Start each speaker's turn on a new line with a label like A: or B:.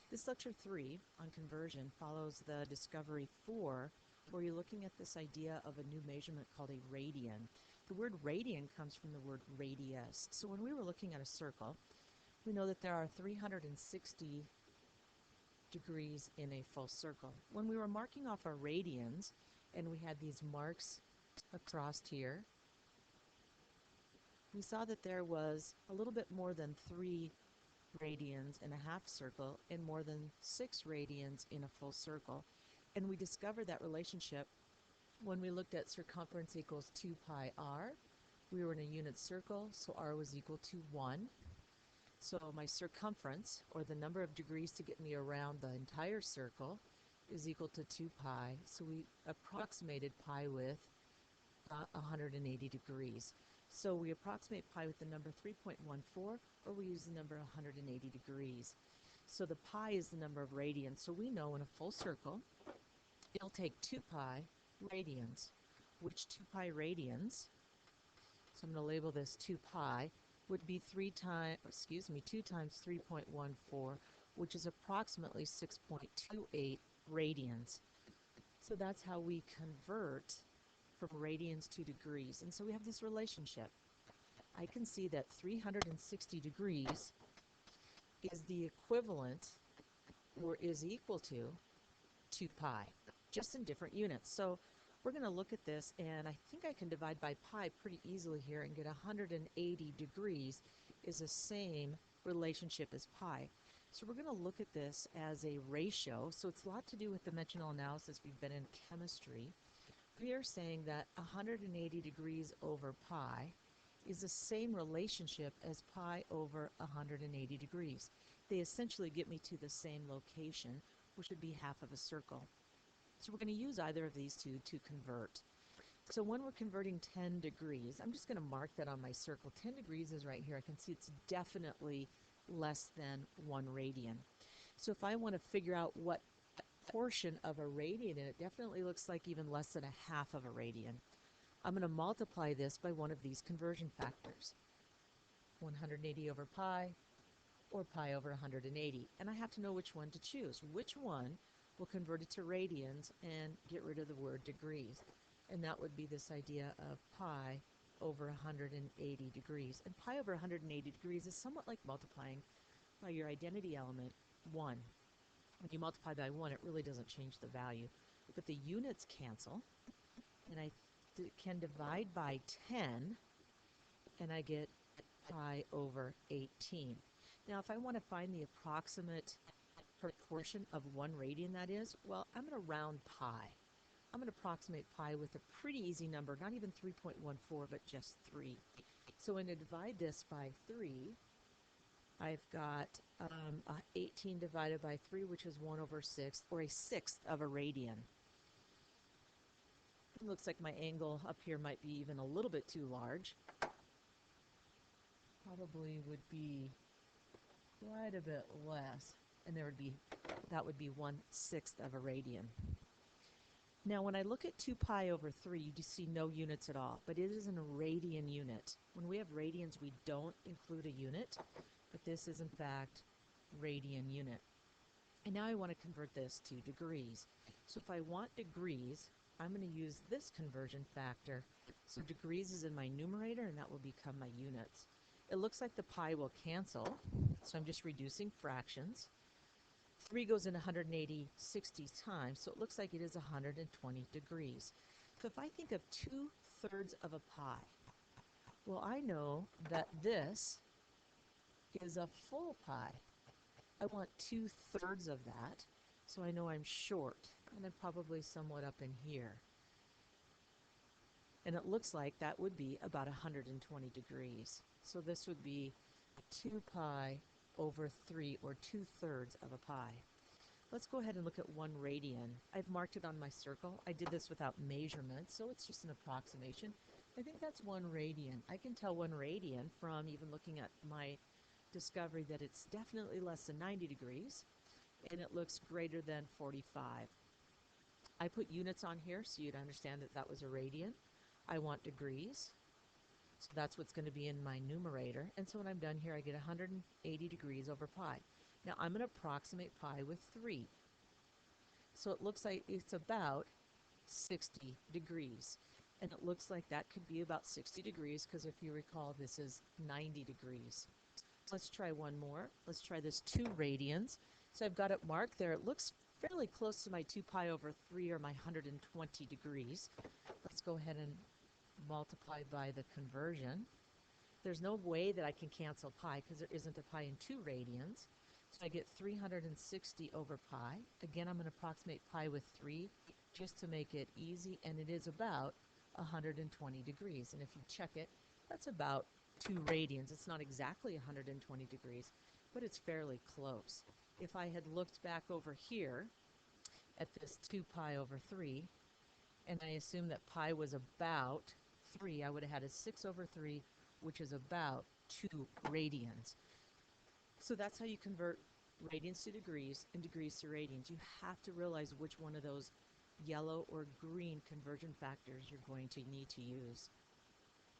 A: This lecture 3 on conversion follows the discovery 4, where you're looking at this idea of a new measurement called a radian. The word radian comes from the word radius. So when we were looking at a circle, we know that there are 360 degrees in a full circle. When we were marking off our radians, and we had these marks across here, we saw that there was a little bit more than 3 radians in a half circle and more than 6 radians in a full circle. And we discovered that relationship when we looked at circumference equals 2 pi r. We were in a unit circle, so r was equal to 1. So my circumference, or the number of degrees to get me around the entire circle, is equal to 2 pi. So we approximated pi with 180 degrees. So we approximate pi with the number 3.14, or we use the number 180 degrees. So the pi is the number of radians. So we know in a full circle, it'll take 2 pi radians, which 2 pi radians, so I'm going to label this 2 pi, would be 2 times 3.14, which is approximately 6.28 radians. So that's how we convert from radians to degrees. And so we have this relationship. I can see that 360 degrees is the equivalent, or is equal to, 2 pi, just in different units. So we're going to look at this, and I think I can divide by pi pretty easily here and get 180 degrees is the same relationship as pi. So we're going to look at this as a ratio. So it's a lot to do with dimensional analysis. We've been in chemistry. We are saying that 180 degrees over pi is the same relationship as pi over 180 degrees. They essentially get me to the same location, which would be half of a circle. So we're going to use either of these two to convert. So when we're converting 10 degrees, I'm just going to mark that on my circle. 10 degrees is right here. I can see it's definitely less than 1 radian. So if I want to figure out what portion of a radian, and it definitely looks like even less than a half of a radian, I'm going to multiply this by one of these conversion factors. 180 over pi, or pi over 180. And I have to know which one to choose. Which one will convert it to radians and get rid of the word degrees? And that would be this idea of pi over 180 degrees. And pi over 180 degrees is somewhat like multiplying by your identity element, 1. When you multiply by 1, it really doesn't change the value. But the units cancel, and I can divide by 10, and I get pi over 18. Now, if I want to find the approximate proportion of 1 radian, that is, well, I'm going to round pi. I'm going to approximate pi with a pretty easy number, not even 3.14, but just 3. So when I divide this by 3, I've got 18 divided by 3, which is 1 over 6, or a sixth of a radian. It looks like my angle up here might be even a little bit too large. Probably would be quite a bit less, and that would be 1/6 of a radian. Now when I look at 2 pi over 3, you just see no units at all, but it is in a radian unit. When we have radians, we don't include a unit, but this is in fact radian unit. And now I want to convert this to degrees. So if I want degrees, I'm going to use this conversion factor. So degrees is in my numerator, and that will become my units. It looks like the pi will cancel, so I'm just reducing fractions. 3 goes in 180 60 times, so it looks like it is 120 degrees. So if I think of 2/3 of a pi, well, I know that this is a full pi. I want 2/3 of that, so I know I'm short, and I'm probably somewhat up in here. And it looks like that would be about 120 degrees. So this would be 2 pi over 3, or 2/3 of a pi. Let's go ahead and look at 1 radian. I've marked it on my circle. I did this without measurement, so it's just an approximation. I think that's 1 radian. I can tell 1 radian from even looking at my discovery that it's definitely less than 90 degrees, and it looks greater than 45. I put units on here so you'd understand that that was a radian. I want degrees, so that's what's going to be in my numerator. And so when I'm done here, I get 180 degrees over pi. Now I'm going to approximate pi with 3. So it looks like it's about 60 degrees. And it looks like that could be about 60 degrees because if you recall, this is 90 degrees. Let's try one more. Let's try this 2 radians. So I've got it marked there. It looks fairly close to my 2 pi over 3 or my 120 degrees. Let's go ahead and multiply by the conversion. There's no way that I can cancel pi because there isn't a pi in 2 radians. So I get 360 over pi. Again, I'm going to approximate pi with 3 just to make it easy, and it is about 120 degrees. And if you check it, that's about 2 radians. It's not exactly 120 degrees, but it's fairly close. If I had looked back over here at this 2 pi over 3, and I assumed that pi was about 3, I would have had a 6 over 3, which is about 2 radians. So that's how you convert radians to degrees and degrees to radians. You have to realize which one of those yellow or green conversion factors you're going to need to use.